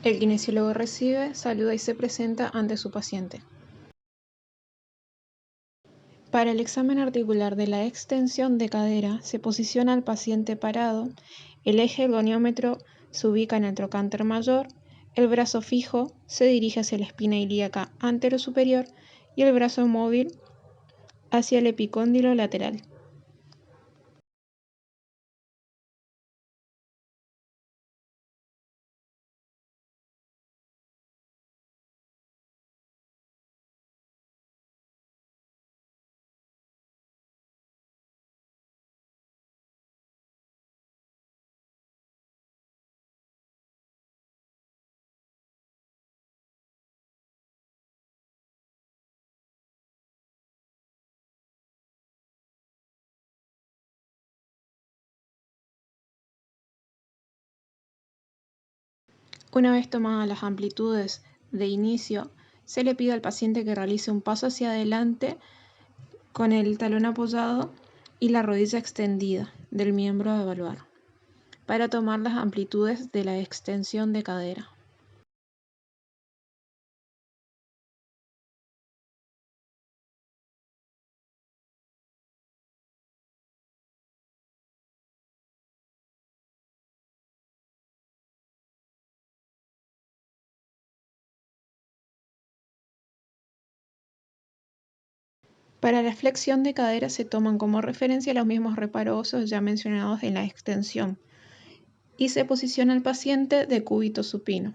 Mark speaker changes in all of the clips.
Speaker 1: El kinesiólogo recibe, saluda y se presenta ante su paciente. Para el examen articular de la extensión de cadera, se posiciona al paciente parado, el eje del goniómetro se ubica en el trocánter mayor, el brazo fijo se dirige hacia la espina ilíaca anterosuperior y el brazo móvil hacia el epicóndilo lateral. Una vez tomadas las amplitudes de inicio, se le pide al paciente que realice un paso hacia adelante con el talón apoyado y la rodilla extendida del miembro a evaluar, para tomar las amplitudes de la extensión de cadera. Para la flexión de cadera se toman como referencia los mismos reparos ya mencionados en la extensión y se posiciona al paciente de cúbito supino.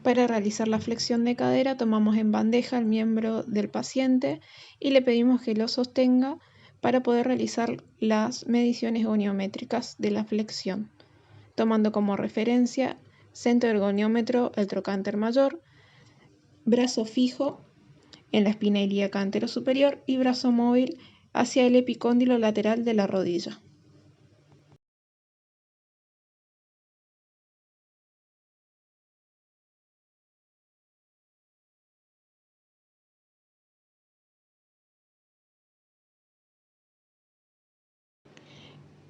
Speaker 1: Para realizar la flexión de cadera tomamos en bandeja el miembro del paciente y le pedimos que lo sostenga para poder realizar las mediciones goniométricas de la flexión, tomando como referencia centro del goniómetro el trocánter mayor, brazo fijo en la espina ilíaca anterosuperior y brazo móvil hacia el epicóndilo lateral de la rodilla.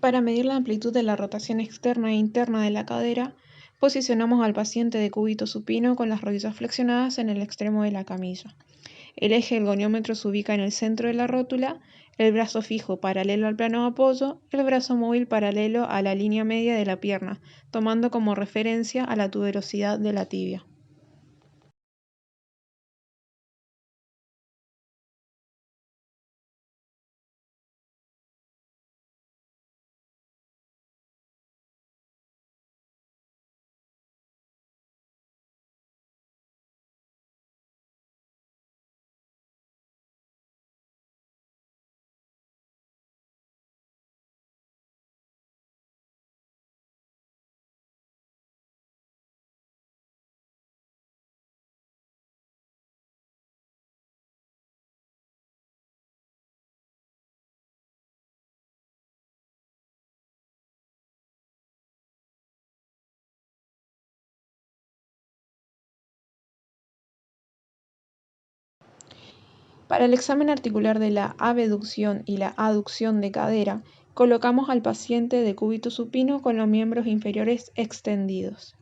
Speaker 1: Para medir la amplitud de la rotación externa e interna de la cadera, posicionamos al paciente de cúbito supino con las rodillas flexionadas en el extremo de la camilla. El eje del goniómetro se ubica en el centro de la rótula, el brazo fijo paralelo al plano de apoyo, el brazo móvil paralelo a la línea media de la pierna, tomando como referencia a la tuberosidad de la tibia. Para el examen articular de la abducción y la aducción de cadera, colocamos al paciente de cúbito supino con los miembros inferiores extendidos.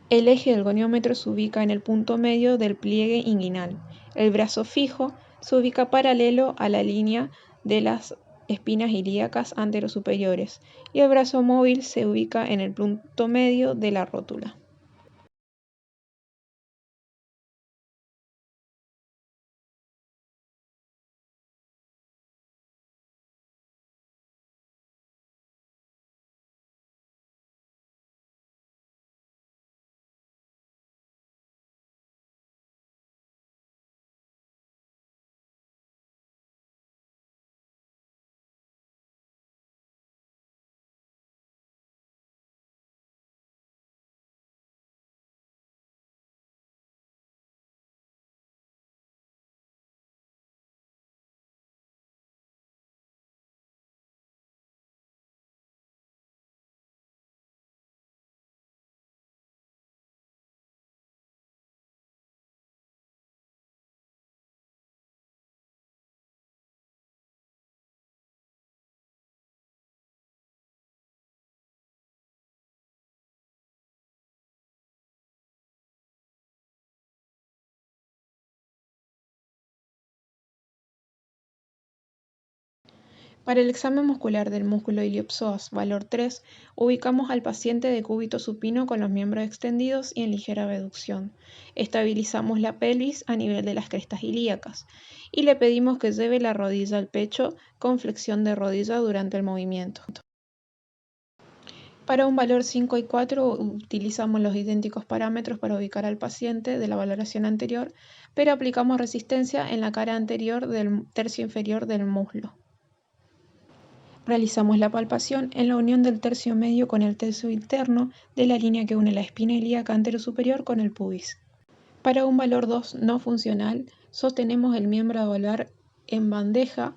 Speaker 1: El eje del goniómetro se ubica en el punto medio del pliegue inguinal. El brazo fijo se ubica paralelo a la línea de las espinas ilíacas anterosuperiores y el brazo móvil se ubica en el punto medio de la rótula. Para el examen muscular del músculo iliopsoas valor 3, ubicamos al paciente de cúbito supino con los miembros extendidos y en ligera abducción. Estabilizamos la pelvis a nivel de las crestas ilíacas y le pedimos que lleve la rodilla al pecho con flexión de rodilla durante el movimiento. Para un valor 5 y 4 utilizamos los idénticos parámetros para ubicar al paciente de la valoración anterior, pero aplicamos resistencia en la cara anterior del tercio inferior del muslo. Realizamos la palpación en la unión del tercio medio con el tercio interno de la línea que une la espina ilíaca anterosuperior con el pubis. Para un valor 2 no funcional, sostenemos el miembro a evaluar en bandeja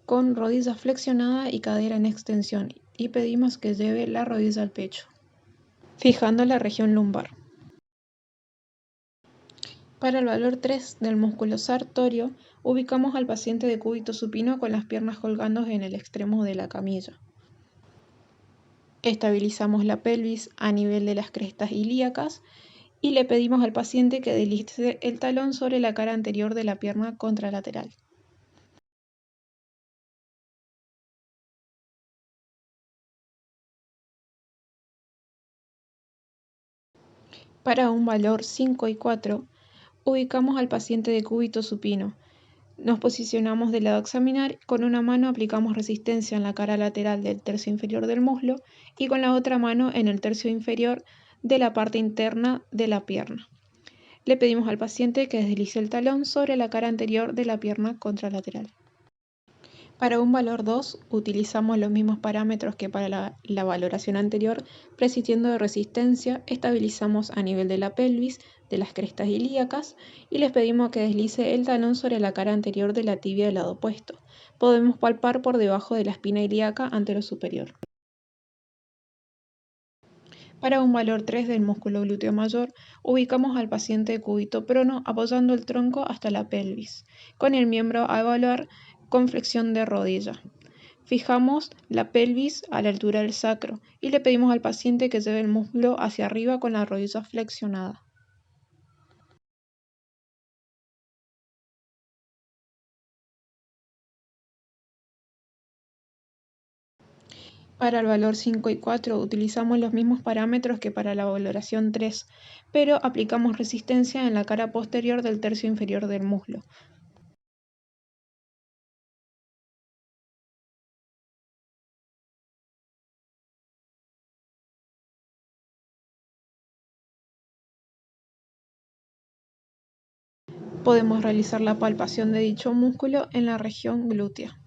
Speaker 1: con rodilla flexionada y cadera en extensión y pedimos que lleve la rodilla al pecho, fijando la región lumbar. Para el valor 3 del músculo sartorio, ubicamos al paciente de cúbito supino con las piernas colgando en el extremo de la camilla. Estabilizamos la pelvis a nivel de las crestas ilíacas y le pedimos al paciente que deslice el talón sobre la cara anterior de la pierna contralateral. Para un valor 5 y 4, ubicamos al paciente de cúbito supino. Nos posicionamos del lado a examinar, con una mano aplicamos resistencia en la cara lateral del tercio inferior del muslo y con la otra mano en el tercio inferior de la parte interna de la pierna. Le pedimos al paciente que deslice el talón sobre la cara anterior de la pierna contralateral. Para un valor 2 utilizamos los mismos parámetros que para la valoración anterior, prescindiendo de resistencia, estabilizamos a nivel de la pelvis, de las crestas ilíacas y les pedimos que deslice el talón sobre la cara anterior de la tibia del lado opuesto. Podemos palpar por debajo de la espina ilíaca anterosuperior. Para un valor 3 del músculo glúteo mayor, ubicamos al paciente de cúbito prono apoyando el tronco hasta la pelvis, con el miembro a evaluar con flexión de rodilla. Fijamos la pelvis a la altura del sacro y le pedimos al paciente que lleve el muslo hacia arriba con la rodilla flexionada. Para el valor 5 y 4 utilizamos los mismos parámetros que para la valoración 3, pero aplicamos resistencia en la cara posterior del tercio inferior del muslo. Podemos realizar la palpación de dicho músculo en la región glútea.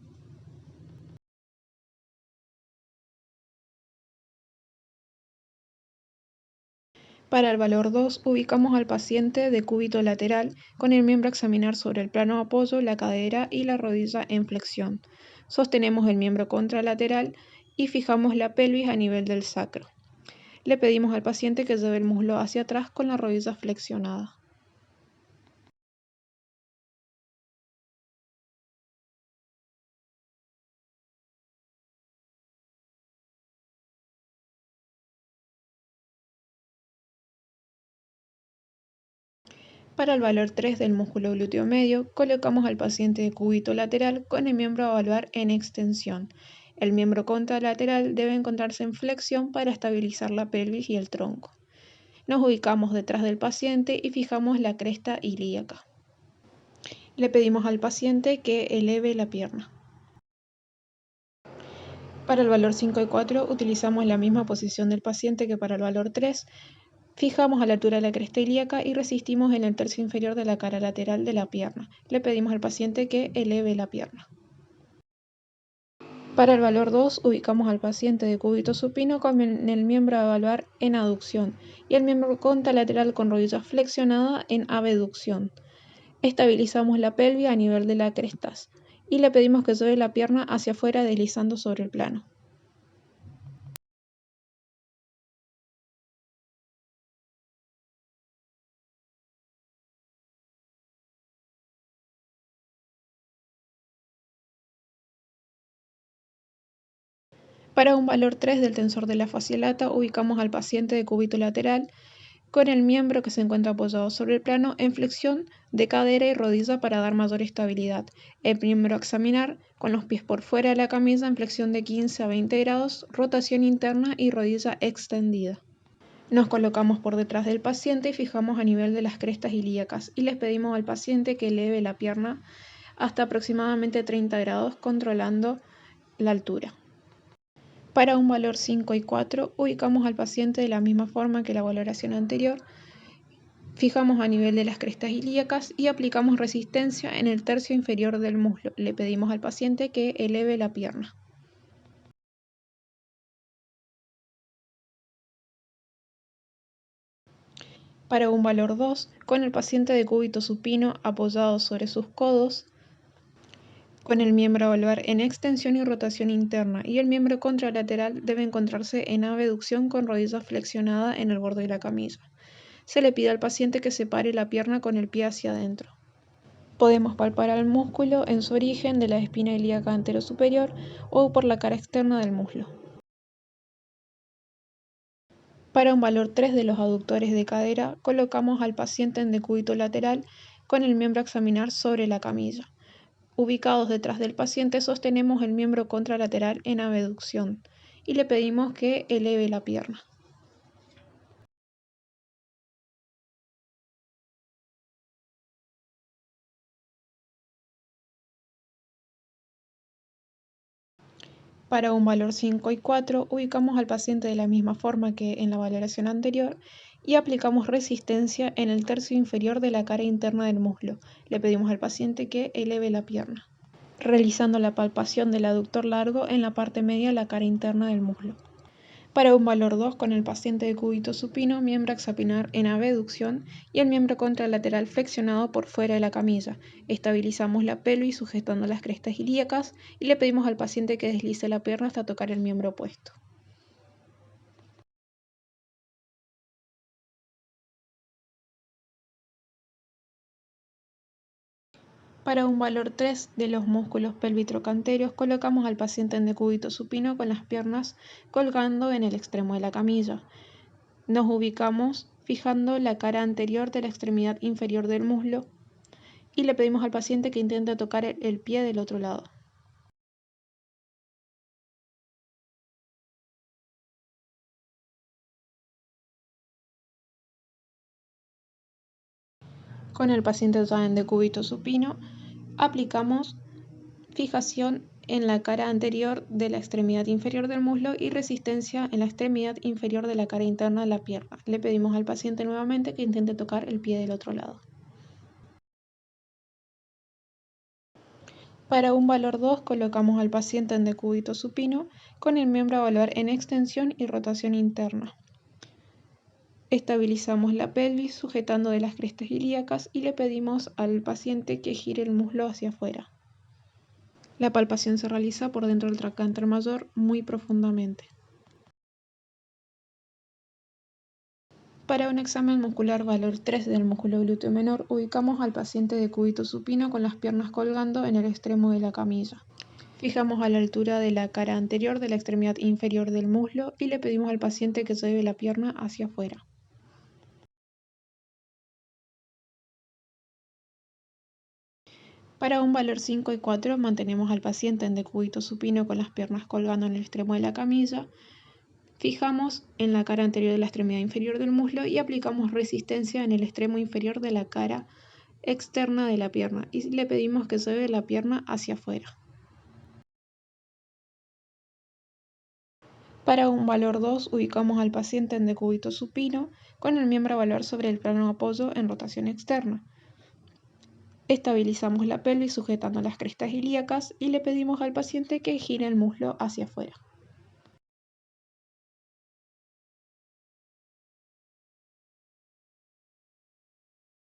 Speaker 1: Para el valor 2, ubicamos al paciente de cúbito lateral con el miembro a examinar sobre el plano de apoyo, la cadera y la rodilla en flexión. Sostenemos el miembro contralateral y fijamos la pelvis a nivel del sacro. Le pedimos al paciente que lleve el muslo hacia atrás con la rodilla flexionada. Para el valor 3 del músculo glúteo medio, colocamos al paciente de cúbito lateral con el miembro a evaluar en extensión. El miembro contralateral debe encontrarse en flexión para estabilizar la pelvis y el tronco. Nos ubicamos detrás del paciente y fijamos la cresta ilíaca. Le pedimos al paciente que eleve la pierna. Para el valor 5 y 4 utilizamos la misma posición del paciente que para el valor 3. Fijamos a la altura de la cresta ilíaca y resistimos en el tercio inferior de la cara lateral de la pierna. Le pedimos al paciente que eleve la pierna. Para el valor 2 ubicamos al paciente de cúbito supino con el miembro a evaluar en aducción y el miembro contralateral con rodilla flexionada en abducción. Estabilizamos la pelvis a nivel de las crestas y le pedimos que lleve la pierna hacia afuera deslizando sobre el plano. Para un valor 3 del tensor de la fascia lata ubicamos al paciente de cúbito lateral con el miembro que se encuentra apoyado sobre el plano en flexión de cadera y rodilla para dar mayor estabilidad. El miembro a examinar con los pies por fuera de la camisa en flexión de 15 a 20 grados, rotación interna y rodilla extendida. Nos colocamos por detrás del paciente y fijamos a nivel de las crestas ilíacas y les pedimos al paciente que eleve la pierna hasta aproximadamente 30 grados controlando la altura. Para un valor 5 y 4 ubicamos al paciente de la misma forma que la valoración anterior, fijamos a nivel de las crestas ilíacas y aplicamos resistencia en el tercio inferior del muslo. Le pedimos al paciente que eleve la pierna. Para un valor 2, con el paciente de cúbito supino apoyado sobre sus codos, con el miembro a evaluar en extensión y rotación interna y el miembro contralateral debe encontrarse en abducción con rodilla flexionada en el borde de la camisa. Se le pide al paciente que separe la pierna con el pie hacia adentro. Podemos palpar al músculo en su origen de la espina ilíaca anterosuperior o por la cara externa del muslo. Para un valor 3 de los aductores de cadera, colocamos al paciente en decúbito lateral con el miembro a examinar sobre la camilla. Ubicados detrás del paciente, sostenemos el miembro contralateral en abducción y le pedimos que eleve la pierna. Para un valor 5 y 4, ubicamos al paciente de la misma forma que en la valoración anterior y aplicamos resistencia en el tercio inferior de la cara interna del muslo. Le pedimos al paciente que eleve la pierna, realizando la palpación del aductor largo en la parte media de la cara interna del muslo. Para un valor 2, con el paciente de cúbito supino, miembro a examinar en abducción y el miembro contralateral flexionado por fuera de la camilla. Estabilizamos la pelvis sujetando las crestas ilíacas y le pedimos al paciente que deslice la pierna hasta tocar el miembro opuesto. Para un valor 3 de los músculos pelvitrocanterios, colocamos al paciente en decúbito supino con las piernas colgando en el extremo de la camilla. Nos ubicamos fijando la cara anterior de la extremidad inferior del muslo y le pedimos al paciente que intente tocar el pie del otro lado. Con el paciente ya en decúbito supino, aplicamos fijación en la cara anterior de la extremidad inferior del muslo y resistencia en la extremidad inferior de la cara interna de la pierna. Le pedimos al paciente nuevamente que intente tocar el pie del otro lado. Para un valor 2, colocamos al paciente en decúbito supino con el miembro a evaluar en extensión y rotación interna. Estabilizamos la pelvis sujetando de las crestas ilíacas y le pedimos al paciente que gire el muslo hacia afuera. La palpación se realiza por dentro del trocánter mayor muy profundamente. Para un examen muscular valor 3 del músculo glúteo menor, ubicamos al paciente de cúbito supino con las piernas colgando en el extremo de la camilla. Fijamos a la altura de la cara anterior de la extremidad inferior del muslo y le pedimos al paciente que lleve la pierna hacia afuera. Para un valor 5 y 4, mantenemos al paciente en decúbito supino con las piernas colgando en el extremo de la camilla. Fijamos en la cara anterior de la extremidad inferior del muslo y aplicamos resistencia en el extremo inferior de la cara externa de la pierna y le pedimos que lleve la pierna hacia afuera. Para un valor 2, ubicamos al paciente en decúbito supino con el miembro a evaluar sobre el plano de apoyo en rotación externa. Estabilizamos la pelvis sujetando las crestas ilíacas y le pedimos al paciente que gire el muslo hacia afuera.